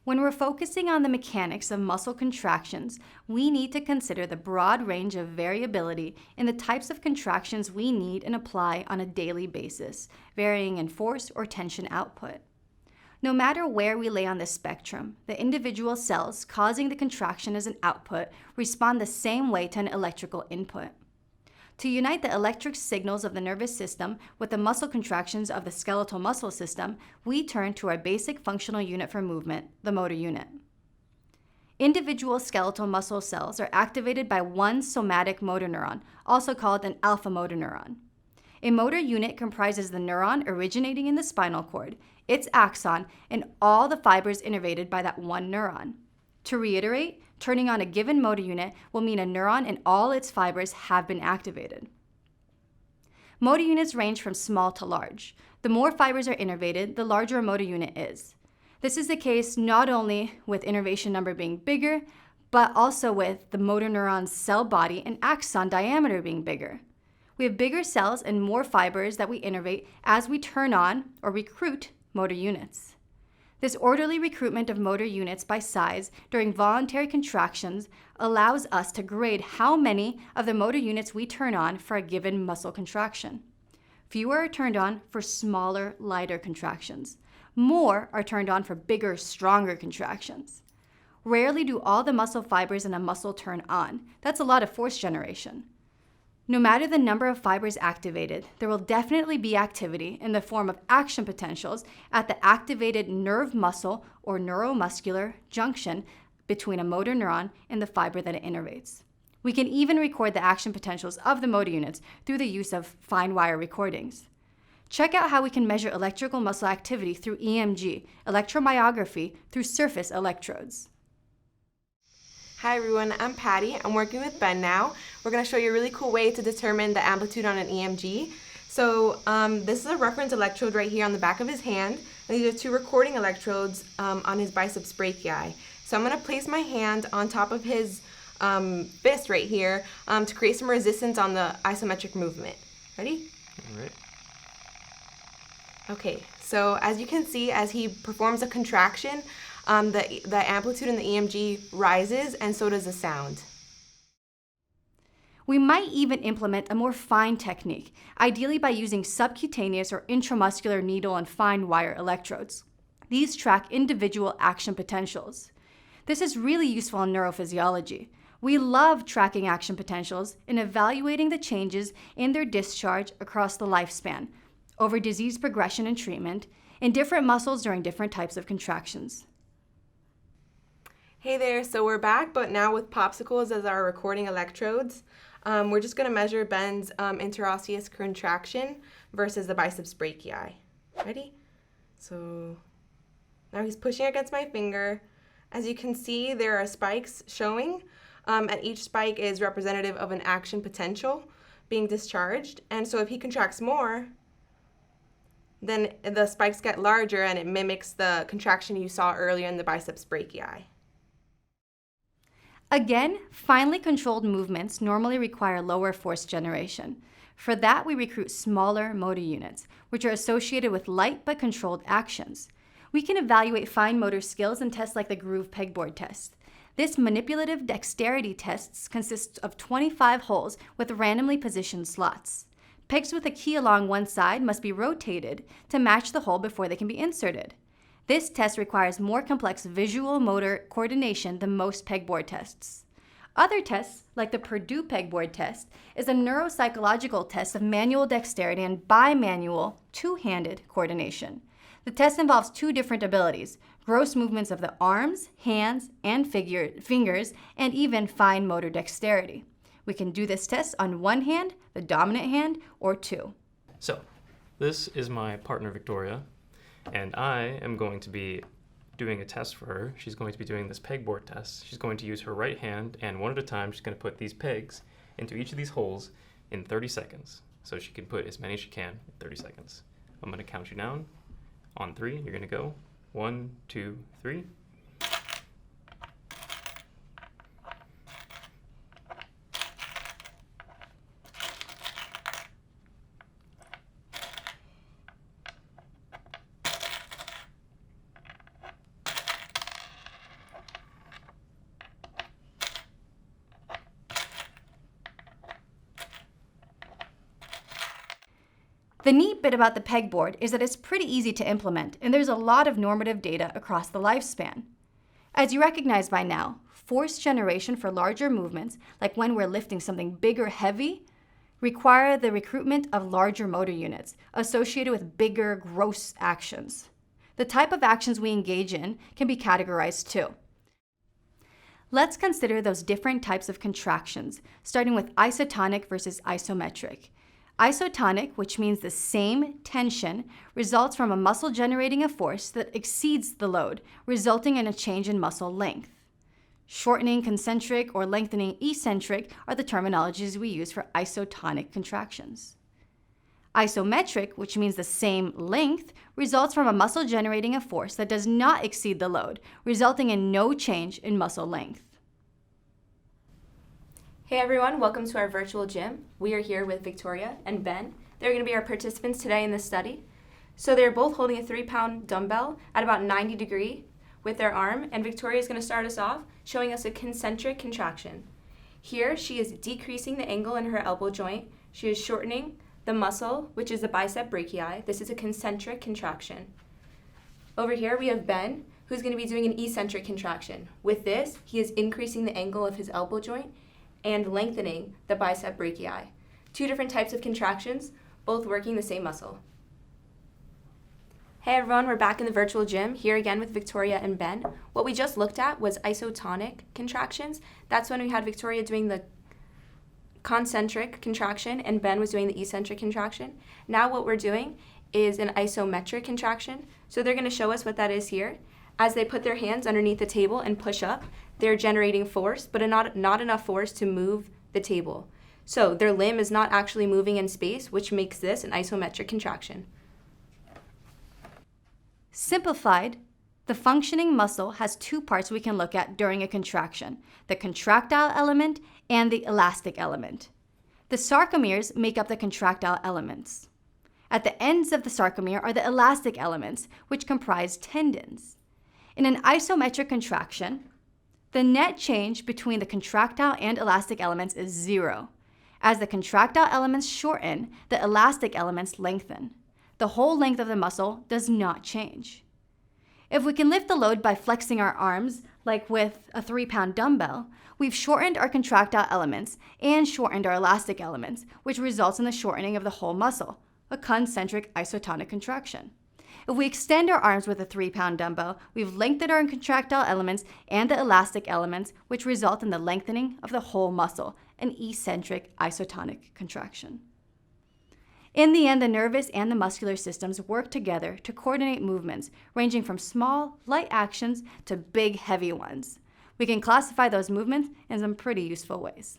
When we're focusing on the mechanics of muscle contractions, we need to consider the broad range of variability in the types of contractions we need and apply on a daily basis, varying in force or tension output. No matter where we lay on this spectrum, the individual cells causing the contraction as an output respond the same way to an electrical input. To unite the electric signals of the nervous system with the muscle contractions of the skeletal muscle system, we turn to our basic functional unit for movement, the motor unit. Individual skeletal muscle cells are activated by one somatic motor neuron, also called an alpha motor neuron. A motor unit comprises the neuron originating in the spinal cord, its axon, and all the fibers innervated by that one neuron. To reiterate, turning on a given motor unit will mean a neuron and all its fibers have been activated. Motor units range from small to large. The more fibers are innervated, the larger a motor unit is. This is the case not only with innervation number being bigger, but also with the motor neuron's cell body and axon diameter being bigger. We have bigger cells and more fibers that we innervate as we turn on or recruit motor units. This orderly recruitment of motor units by size during voluntary contractions allows us to grade how many of the motor units we turn on for a given muscle contraction. Fewer are turned on for smaller, lighter contractions. More are turned on for bigger, stronger contractions. Rarely do all the muscle fibers in a muscle turn on. That's a lot of force generation. No matter the number of fibers activated, there will definitely be activity in the form of action potentials at the activated nerve muscle or neuromuscular junction between a motor neuron and the fiber that it innervates. We can even record the action potentials of the motor units through the use of fine wire recordings. Check out how we can measure electrical muscle activity through EMG, electromyography, through surface electrodes. Hi everyone, I'm Patty. I'm working with Ben now. We're going to show you a really cool way to determine the amplitude on an EMG. So this is a reference electrode right here on the back of his hand. And these are two recording electrodes on his biceps brachii. So I'm going to place my hand on top of his fist right here to create some resistance on the isometric movement. Ready? All right. Okay, so as you can see, as he performs a contraction, the amplitude in the EMG rises, and so does the sound. We might even implement a more fine technique, ideally by using subcutaneous or intramuscular needle and fine wire electrodes. These track individual action potentials. This is really useful in neurophysiology. We love tracking action potentials and evaluating the changes in their discharge across the lifespan, over disease progression and treatment, in different muscles during different types of contractions. Hey there, so we're back, but now with popsicles as our recording electrodes. We're just going to measure Ben's interosseous contraction versus the biceps brachii. Ready? So now he's pushing against my finger. As you can see, there are spikes showing, and each spike is representative of an action potential being discharged. And so if he contracts more, then the spikes get larger and it mimics the contraction you saw earlier in the biceps brachii. Again, finely controlled movements normally require lower force generation. For that, we recruit smaller motor units, which are associated with light but controlled actions. We can evaluate fine motor skills in tests like the groove pegboard test. This manipulative dexterity test consists of 25 holes with randomly positioned slots. Pegs with a key along one side must be rotated to match the hole before they can be inserted. This test requires more complex visual motor coordination than most pegboard tests. Other tests, like the Purdue pegboard test, is a neuropsychological test of manual dexterity and bimanual, two-handed coordination. The test involves two different abilities: gross movements of the arms, hands, and fingers, and even fine motor dexterity. We can do this test on one hand, the dominant hand, or two. So, this is my partner, Victoria, and I am going to be doing a test for her. She's going to be doing this pegboard test. She's going to use her right hand, and one at a time, she's going to put these pegs into each of these holes in 30 seconds. So she can put as many as she can in 30 seconds. I'm going to count you down. On 3, you're going to go 1, 2, 3. The neat bit about the pegboard is that it's pretty easy to implement, and there's a lot of normative data across the lifespan. As you recognize by now, force generation for larger movements, like when we're lifting something big or heavy, require the recruitment of larger motor units associated with bigger, gross actions. The type of actions we engage in can be categorized too. Let's consider those different types of contractions, starting with isotonic versus isometric. Isotonic, which means the same tension, results from a muscle generating a force that exceeds the load, resulting in a change in muscle length. Shortening concentric or lengthening eccentric are the terminologies we use for isotonic contractions. Isometric, which means the same length, results from a muscle generating a force that does not exceed the load, resulting in no change in muscle length. Hey everyone, welcome to our virtual gym. We are here with Victoria and Ben. They're going to be our participants today in this study. So they're both holding a 3-pound dumbbell at about 90 degrees with their arm, and Victoria is going to start us off showing us a concentric contraction. Here she is decreasing the angle in her elbow joint. She is shortening the muscle, which is the bicep brachii. This is a concentric contraction. Over here we have Ben, who's going to be doing an eccentric contraction. With this, he is increasing the angle of his elbow joint and lengthening the bicep brachii. Two different types of contractions, both working the same muscle. Hey everyone, we're back in the virtual gym, here again with Victoria and Ben. What we just looked at was isotonic contractions. That's when we had Victoria doing the concentric contraction and Ben was doing the eccentric contraction. Now what we're doing is an isometric contraction. So they're going to show us what that is here. As they put their hands underneath the table and push up, they're generating force, but not enough force to move the table. So their limb is not actually moving in space, which makes this an isometric contraction. Simplified, the functioning muscle has two parts we can look at during a contraction, the contractile element and the elastic element. The sarcomeres make up the contractile elements. At the ends of the sarcomere are the elastic elements, which comprise tendons. In an isometric contraction, the net change between the contractile and elastic elements is 0. As the contractile elements shorten, the elastic elements lengthen. The whole length of the muscle does not change. If we can lift the load by flexing our arms, like with a 3-pound dumbbell, we've shortened our contractile elements and shortened our elastic elements, which results in the shortening of the whole muscle, a concentric isotonic contraction. If we extend our arms with a 3-pound dumbbell, we've lengthened our contractile elements and the elastic elements, which result in the lengthening of the whole muscle, an eccentric isotonic contraction. In the end, the nervous and the muscular systems work together to coordinate movements, ranging from small, light actions to big, heavy ones. We can classify those movements in some pretty useful ways.